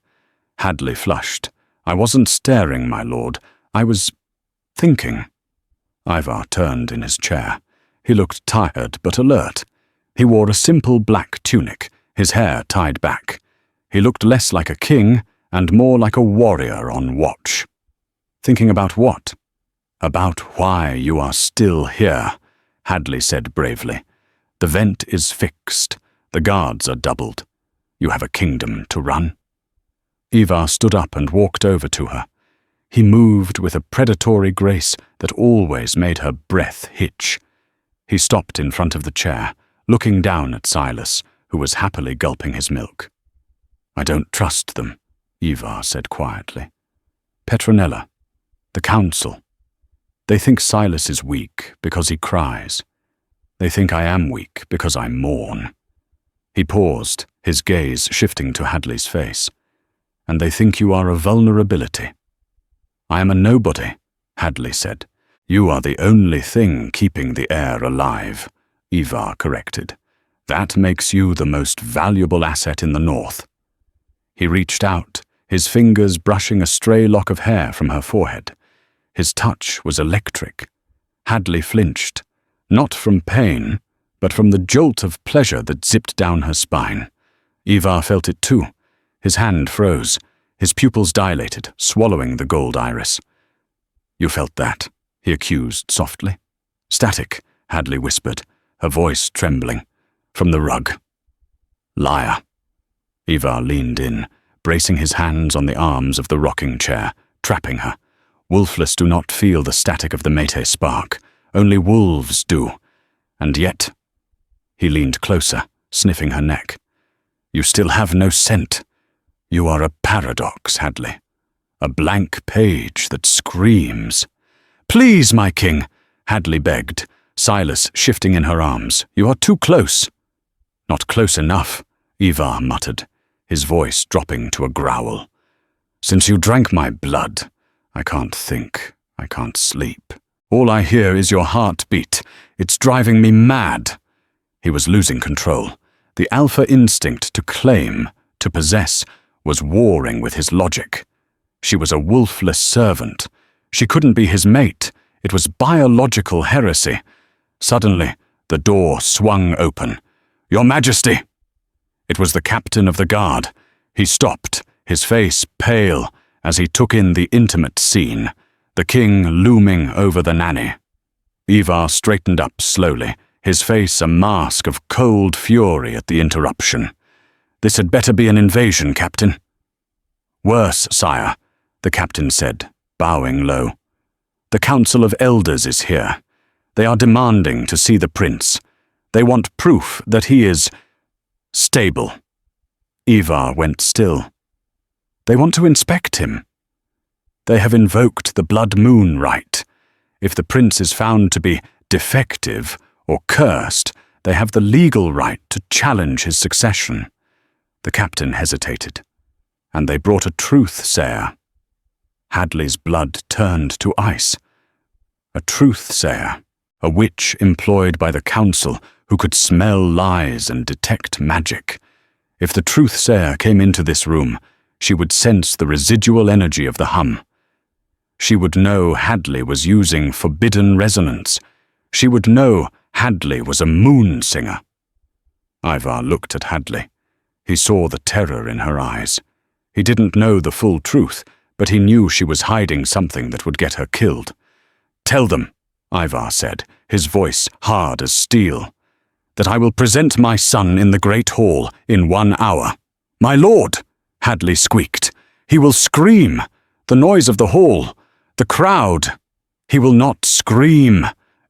Hadley flushed. "I wasn't staring, my lord. I was thinking." Ivar turned in his chair. He looked tired but alert. He wore a simple black tunic, his hair tied back. He looked less like a king and more like a warrior on watch. "Thinking about what?" "About why you are still here," Hadley said bravely. "The vent is fixed. The guards are doubled. You have a kingdom to run." Ivar stood up and walked over to her. He moved with a predatory grace that always made her breath hitch. He stopped in front of the chair, looking down at Silas, who was happily gulping his milk. "I don't trust them," Ivar said quietly. "Petronella, the council. They think Silas is weak because he cries. They think I am weak because I mourn." He paused, his gaze shifting to Hadley's face. "And they think you are a vulnerability." "I am a nobody," Hadley said. "You are the only thing keeping the air alive," Ivar corrected. "That makes you the most valuable asset in the north." He reached out, his fingers brushing a stray lock of hair from her forehead. His touch was electric. Hadley flinched, not from pain, but from the jolt of pleasure that zipped down her spine. Ivar felt it too. His hand froze. His pupils dilated, swallowing the gold iris. "You felt that," he accused softly. "Static," Hadley whispered, her voice trembling. "From the rug." "Liar." Ivar leaned in, bracing his hands on the arms of the rocking chair, trapping her. Wolfless do not feel the static of the Mété spark. Only wolves do. And yet... He leaned closer, sniffing her neck. "You still have no scent. You are a paradox, Hadley. A blank page that screams." "Please, my king," Hadley begged, Silas shifting in her arms. "You are too close." "Not close enough," Ivar muttered, his voice dropping to a growl. "Since you drank my blood, I can't think, I can't sleep. All I hear is your heartbeat. It's driving me mad." He was losing control. The alpha instinct to claim, to possess, was warring with his logic. She was a wolfless servant. She couldn't be his mate. It was biological heresy. Suddenly, the door swung open. "Your Majesty!" It was the captain of the guard. He stopped, his face pale, as he took in the intimate scene, the king looming over the nanny. Ivar straightened up slowly, his face a mask of cold fury at the interruption. "This had better be an invasion, Captain." "Worse, sire," the captain said, bowing low. "The Council of Elders is here. They are demanding to see the prince. They want proof that he is stable. Ivar went still. They want to inspect him. They have invoked the blood moon rite. If the prince is found to be defective or cursed, they have the legal right to challenge his succession. The captain hesitated, and they brought a truth-sayer. Hadley's blood turned to ice. A truth-sayer, a witch employed by the council who could smell lies and detect magic. If the truth-sayer came into this room, she would sense the residual energy of the hum. She would know Hadley was using forbidden resonance. She would know Hadley was a moon singer. Ivar looked at Hadley. He saw the terror in her eyes. He didn't know the full truth, but he knew she was hiding something that would get her killed. "Tell them," Ivar said, his voice hard as steel, "that I will present my son in the Great Hall in 1 hour." "My lord," Hadley squeaked. "He will scream. The noise of the hall. The crowd." "He will not scream,"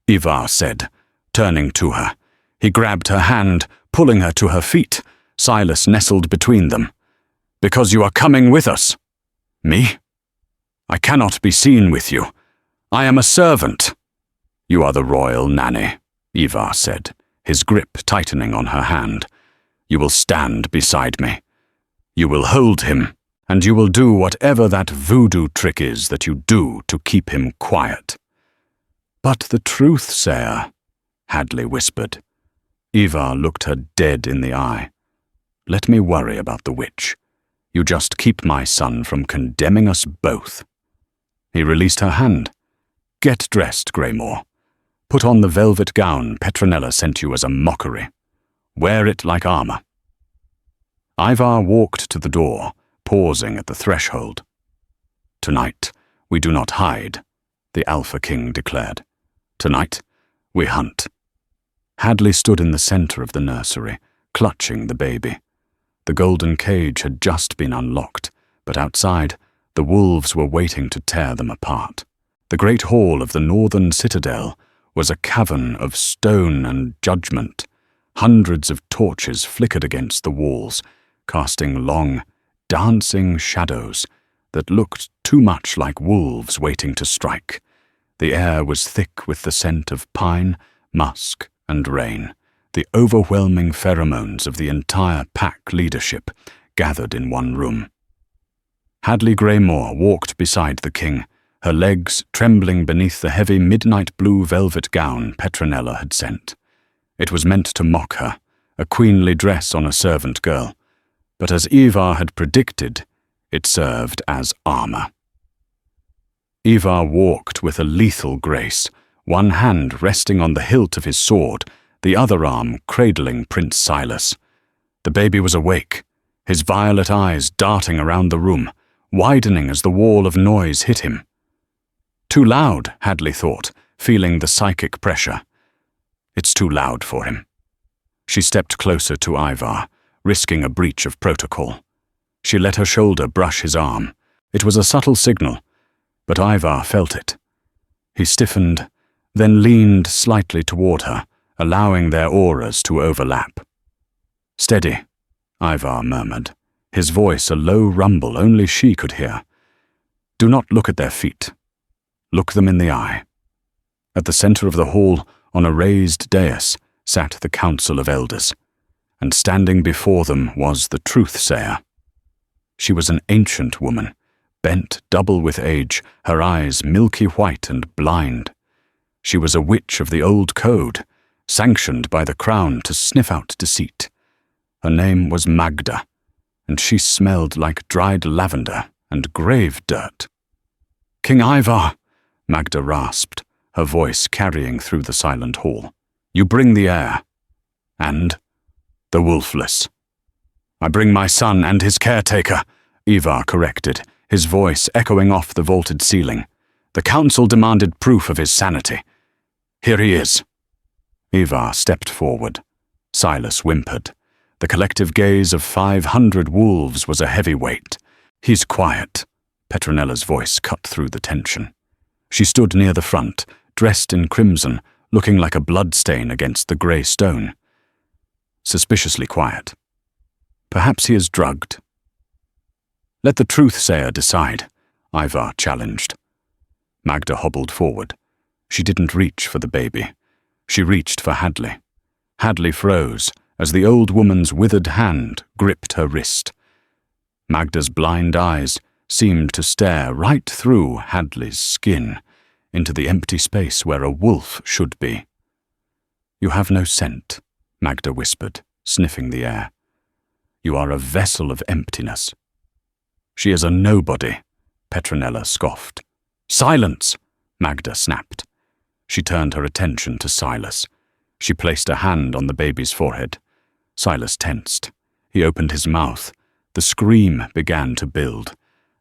Ivar said, turning to her. He grabbed her hand, pulling her to her feet. Silas nestled between them. "Because you are coming with us." "Me? I cannot be seen with you. I am a servant." "You are the royal nanny," Ivar said, his grip tightening on her hand. "You will stand beside me. You will hold him, and you will do whatever that voodoo trick is that you do to keep him quiet." "But the truth-sayer," Hadley whispered. Ivar looked her dead in the eye. "Let me worry about the witch. You just keep my son from condemning us both." He released her hand. "Get dressed, Greymore. Put on the velvet gown Petronella sent you as a mockery. Wear it like armor." Ivar walked to the door, pausing at the threshold. "Tonight, we do not hide," the Alpha King declared. "Tonight, we hunt." Hadley stood in the center of the nursery, clutching the baby. The golden cage had just been unlocked, but outside, the wolves were waiting to tear them apart. The great hall of the northern citadel was a cavern of stone and judgment. Hundreds of torches flickered against the walls, casting long, dancing shadows that looked too much like wolves waiting to strike. The air was thick with the scent of pine, musk, and rain, the overwhelming pheromones of the entire pack leadership gathered in one room. Hadley Greymore walked beside the king, her legs trembling beneath the heavy midnight blue velvet gown Petronella had sent. It was meant to mock her, a queenly dress on a servant girl, but as Ivar had predicted, it served as armor. Ivar walked with a lethal grace, one hand resting on the hilt of his sword, the other arm cradling Prince Silas. The baby was awake, his violet eyes darting around the room, widening as the wall of noise hit him. Too loud, Hadley thought, feeling the psychic pressure. It's too loud for him. She stepped closer to Ivar, risking a breach of protocol. She let her shoulder brush his arm. It was a subtle signal, but Ivar felt it. He stiffened, then leaned slightly toward her, allowing their auras to overlap. "Steady," Ivar murmured, his voice a low rumble only she could hear. "Do not look at their feet. Look them in the eye." At the center of the hall, on a raised dais, sat the Council of Elders, and standing before them was the Truth-sayer. She was an ancient woman, bent double with age, her eyes milky white and blind. She was a witch of the old code, sanctioned by the crown to sniff out deceit. Her name was Magda, and she smelled like dried lavender and grave dirt. "King Ivar," Magda rasped, her voice carrying through the silent hall. "You bring the heir, and the Wolfless." "I bring my son and his caretaker," Ivar corrected, his voice echoing off the vaulted ceiling. "The council demanded proof of his sanity. Here he is." Ivar stepped forward. Silas whimpered. The collective gaze of 500 wolves was a heavy weight. "He's quiet," Petronella's voice cut through the tension. She stood near the front, dressed in crimson, looking like a bloodstain against the grey stone. Suspiciously quiet. Perhaps he is drugged. Let the truth-sayer decide, Ivar challenged. Magda hobbled forward. She didn't reach for the baby. She reached for Hadley. Hadley froze as the old woman's withered hand gripped her wrist. Magda's blind eyes seemed to stare right through Hadley's skin, into the empty space where a wolf should be. "You have no scent," Magda whispered, sniffing the air. "You are a vessel of emptiness." "She is a nobody," Petronella scoffed. "Silence!" Magda snapped. She turned her attention to Silas. She placed a hand on the baby's forehead. Silas tensed. He opened his mouth. The scream began to build.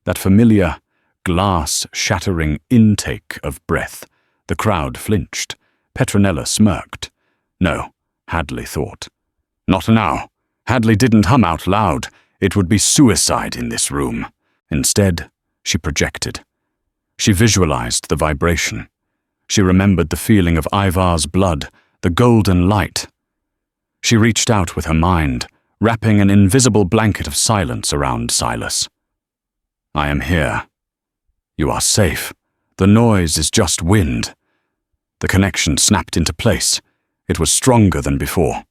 That familiar, glass-shattering intake of breath. The crowd flinched. Petronella smirked. No, Hadley thought. Not now. Hadley didn't hum out loud. It would be suicide in this room. Instead, she projected. She visualized the vibration. She remembered the feeling of Ivar's blood, the golden light. She reached out with her mind, wrapping an invisible blanket of silence around Silas. "I am here. You are safe. The noise is just wind." The connection snapped into place. It was stronger than before.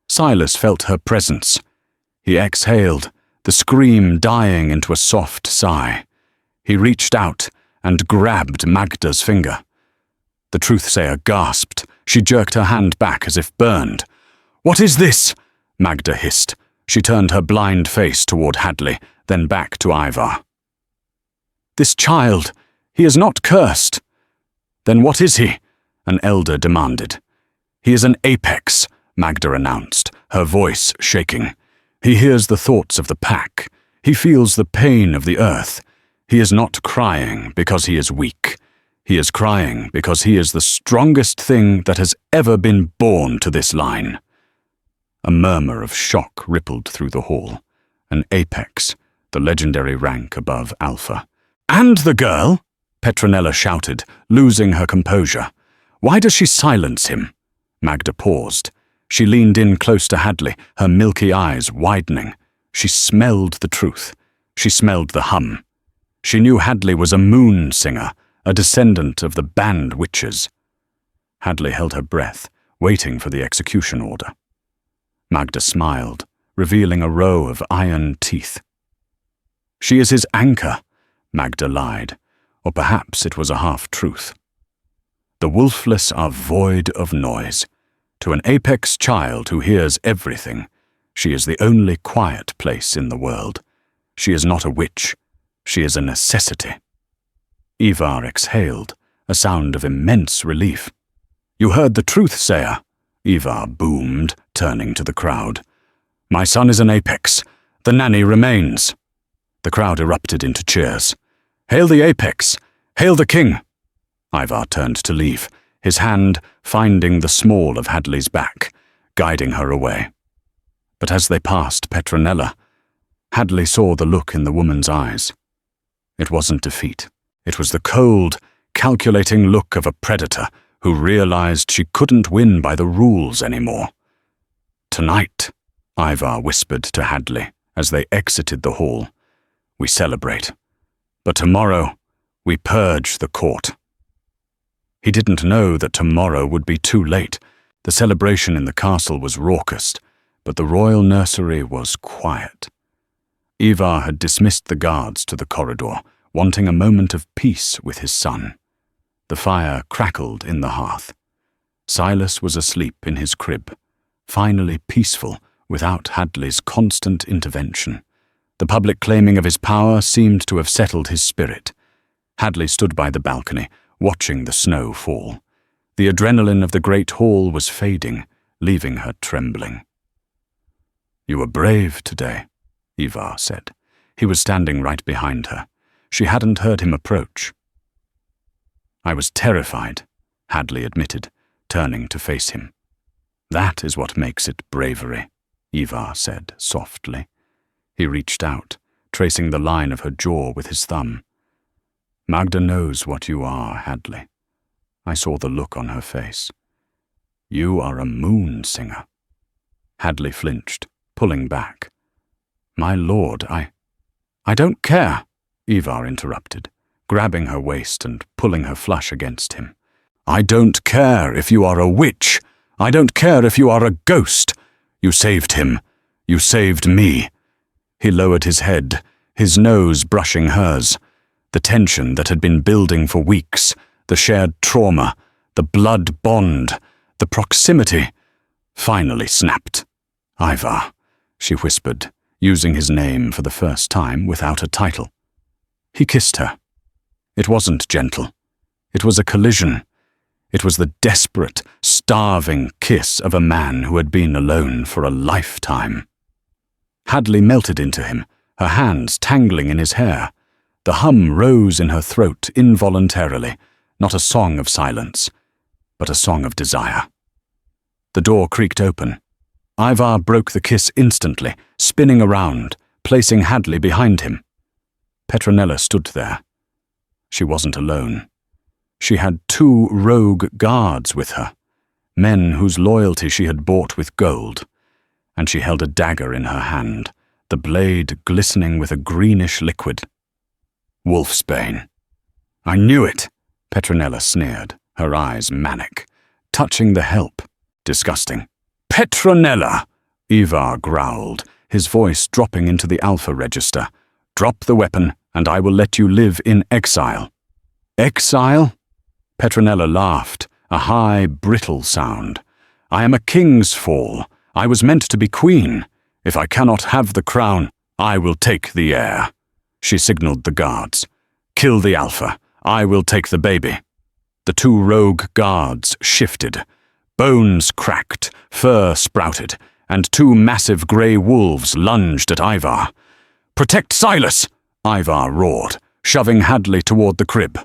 Silas felt her presence. He exhaled, the scream dying into a soft sigh. He reached out and grabbed Magda's finger. The truth-sayer gasped. She jerked her hand back as if burned. "What is this?" Magda hissed. She turned her blind face toward Hadley, then back to Ivar. "This child, he is not cursed." "Then what is he?" an elder demanded. "He is an apex," Magda announced, her voice shaking. "He hears the thoughts of the pack. He feels the pain of the earth. He is not crying because he is weak. He is crying because he is the strongest thing that has ever been born to this line." A murmur of shock rippled through the hall. An apex, the legendary rank above alpha. "And the girl?" Petronella shouted, losing her composure. "Why does she silence him?" Magda paused. She leaned in close to Hadley, her milky eyes widening. She smelled the truth. She smelled the hum. She knew Hadley was a moon singer, a descendant of the banned witches. Hadley held her breath, waiting for the execution order. Magda smiled, revealing a row of iron teeth. "She is his anchor," Magda lied, or perhaps it was a half-truth. The Wolfless are void of noise. To an apex child who hears everything, she is the only quiet place in the world. She is not a witch. She is a necessity. Ivar exhaled, a sound of immense relief. "You heard the truth-sayer," Ivar boomed, turning to the crowd. "My son is an apex. The nanny remains." The crowd erupted into cheers. "Hail the apex! Hail the king!" Ivar turned to leave, his hand finding the small of Hadley's back, guiding her away. But as they passed Petronella, Hadley saw the look in the woman's eyes. It wasn't defeat. It was the cold, calculating look of a predator who realized she couldn't win by the rules anymore. "Tonight," Ivar whispered to Hadley as they exited the hall, "we celebrate. But tomorrow, we purge the court." He didn't know that tomorrow would be too late. The celebration in the castle was raucous, but the royal nursery was quiet. Ivar had dismissed the guards to the corridor, wanting a moment of peace with his son. The fire crackled in the hearth. Silas was asleep in his crib, finally peaceful without Hadley's constant intervention. The public claiming of his power seemed to have settled his spirit. Hadley stood by the balcony, watching the snow fall. The adrenaline of the great hall was fading, leaving her trembling. "You were brave today," Ivar said. He was standing right behind her. She hadn't heard him approach. "I was terrified," Hadley admitted, turning to face him. "That is what makes it bravery," Ivar said softly. He reached out, tracing the line of her jaw with his thumb. "Magda knows what you are, Hadley. I saw the look on her face. You are a moon singer. Hadley flinched, pulling back. My lord, I don't care, Ivar interrupted, grabbing her waist and pulling her flush against him. I don't care if you are a witch. I don't care if you are a ghost. You saved him. You saved me. He lowered his head, his nose brushing hers. The tension that had been building for weeks, the shared trauma, the blood bond, the proximity, finally snapped. Ivar, she whispered, using his name for the first time without a title. He kissed her. It wasn't gentle. It was a collision. It was the desperate, starving kiss of a man who had been alone for a lifetime. Hadley melted into him, her hands tangling in his hair. The hum rose in her throat involuntarily, not a song of silence, but a song of desire. The door creaked open. Ivar broke the kiss instantly, spinning around, placing Hadley behind him. Petronella stood there. She wasn't alone. She had 2 rogue guards with her, men whose loyalty she had bought with gold, and she held a dagger in her hand, the blade glistening with a greenish liquid. Wolfsbane. I knew it, Petronella sneered, her eyes manic. Touching the help. Disgusting. Petronella, Ivar growled, his voice dropping into the alpha register. Drop the weapon, and I will let you live in exile. Exile? Petronella laughed, a high, brittle sound. I am a king's fall. I was meant to be queen. If I cannot have the crown, I will take the heir. She signaled the guards. Kill the alpha. I will take the baby. The 2 rogue guards shifted. Bones cracked, fur sprouted, and 2 massive grey wolves lunged at Ivar. Protect Silas! Ivar roared, shoving Hadley toward the crib.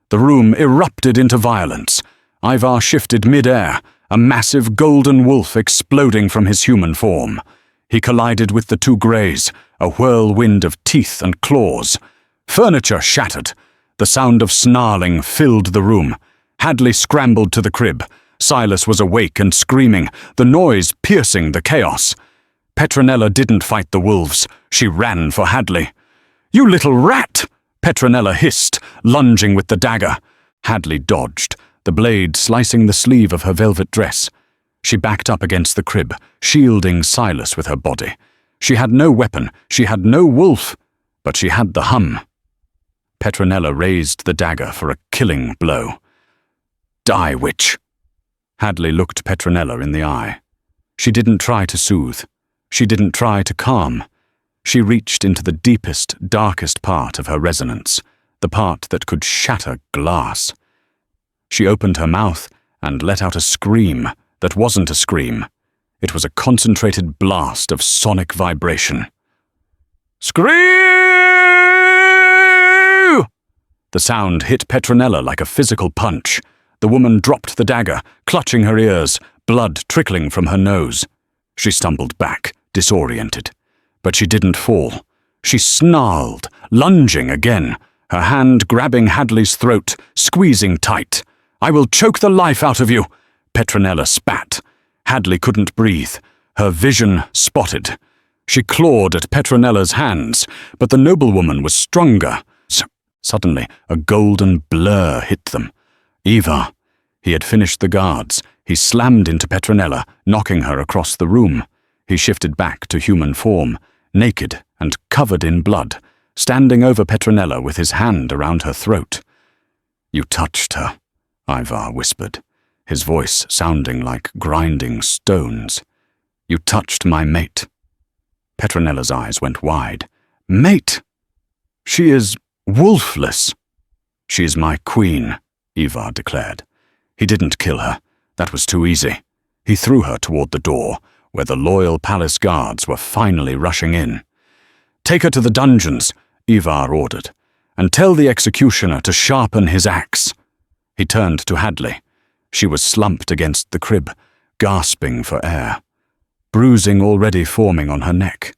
The room erupted into violence. Ivar shifted mid-air, a massive golden wolf exploding from his human form. He collided with the 2 greys, a whirlwind of teeth and claws. Furniture shattered. The sound of snarling filled the room. Hadley scrambled to the crib. Silas was awake and screaming, the noise piercing the chaos. Petronella didn't fight the wolves. She ran for Hadley. You little rat! Petronella hissed, lunging with the dagger. Hadley dodged, the blade slicing the sleeve of her velvet dress. She backed up against the crib, shielding Silas with her body. She had no weapon, she had no wolf, but she had the hum. Petronella raised the dagger for a killing blow. Die, witch! Hadley looked Petronella in the eye. She didn't try to soothe. She didn't try to calm. She reached into the deepest, darkest part of her resonance, the part that could shatter glass. She opened her mouth and let out a scream that wasn't a scream. It was a concentrated blast of sonic vibration. Scream! The sound hit Petronella like a physical punch. The woman dropped the dagger, clutching her ears, blood trickling from her nose. She stumbled back, disoriented. But she didn't fall. She snarled, lunging again, her hand grabbing Hadley's throat, squeezing tight. I will choke the life out of you! Petronella spat. Hadley couldn't breathe. Her vision spotted. She clawed at Petronella's hands, but the noblewoman was stronger. Suddenly, a golden blur hit them. Ivar. He had finished the guards. He slammed into Petronella, knocking her across the room. He shifted back to human form, naked and covered in blood, standing over Petronella with his hand around her throat. You touched her, Ivar whispered, his voice sounding like grinding stones. You touched my mate. Petronella's eyes went wide. Mate! She is wolfless. She is my queen, Ivar declared. He didn't kill her. That was too easy. He threw her toward the door, where the loyal palace guards were finally rushing in. Take her to the dungeons, Ivar ordered, and tell the executioner to sharpen his axe. He turned to Hadley. She was slumped against the crib, gasping for air, bruising already forming on her neck.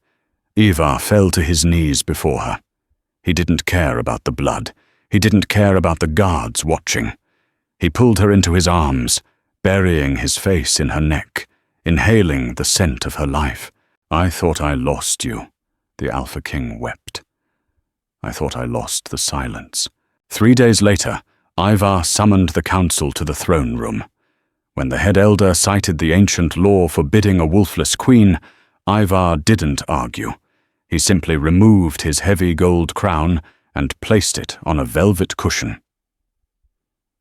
Ivar fell to his knees before her. He didn't care about the blood. He didn't care about the guards watching. He pulled her into his arms, burying his face in her neck, inhaling the scent of her life. "I thought I lost you," the Alpha King wept. "I thought I lost the silence." 3 days later, Ivar summoned the council to the throne room. When the head elder cited the ancient law forbidding a wolfless queen, Ivar didn't argue. He simply removed his heavy gold crown and placed it on a velvet cushion.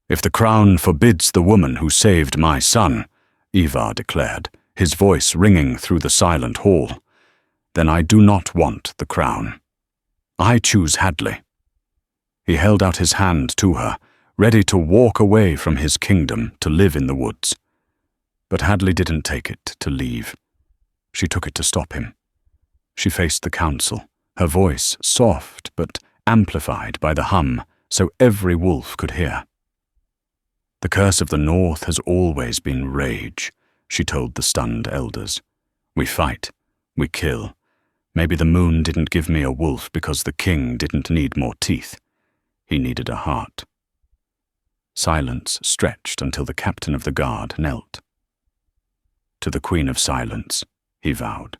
"If the crown forbids the woman who saved my son," Ivar declared, his voice ringing through the silent hall, "then I do not want the crown. I choose Hadley." He held out his hand to her, ready to walk away from his kingdom to live in the woods. But Hadley didn't take it to leave. She took it to stop him. She faced the council, her voice soft but amplified by the hum so every wolf could hear. "The curse of the North has always been rage," she told the stunned elders. "We fight, we kill. Maybe the moon didn't give me a wolf because the king didn't need more teeth. He needed a heart." Silence stretched until the captain of the guard knelt. "To the Queen of Silence," he vowed.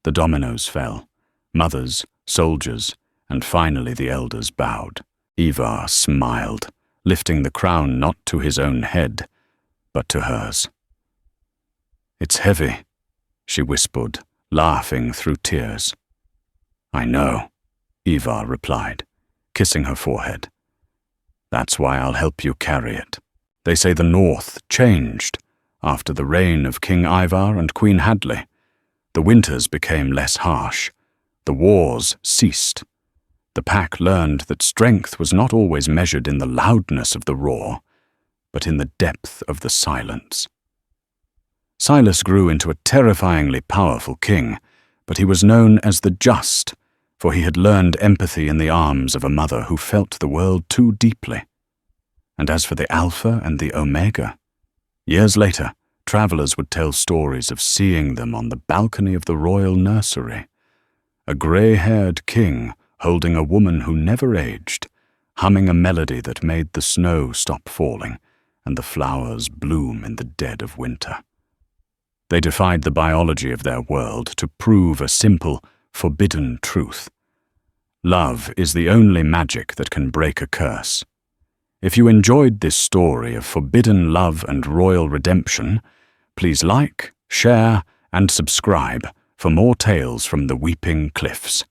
The dominoes fell. Mothers, soldiers, and finally the elders bowed. Ivar smiled, lifting the crown not to his own head, but to hers. "It's heavy," she whispered, laughing through tears. "I know," Ivar replied, kissing her forehead. "That's why I'll help you carry it." They say the North changed after the reign of King Ivar and Queen Hadley. The winters became less harsh. The wars ceased. The pack learned that strength was not always measured in the loudness of the roar, but in the depth of the silence. Silas grew into a terrifyingly powerful king, but he was known as the Just, for he had learned empathy in the arms of a mother who felt the world too deeply. And as for the Alpha and the Omega, years later, travelers would tell stories of seeing them on the balcony of the royal nursery. A grey-haired king holding a woman who never aged, humming a melody that made the snow stop falling and the flowers bloom in the dead of winter. They defied the biology of their world to prove a simple, forbidden truth. Love is the only magic that can break a curse. If you enjoyed this story of forbidden love and royal redemption, please like, share, and subscribe for more tales from the Weeping Cliffs.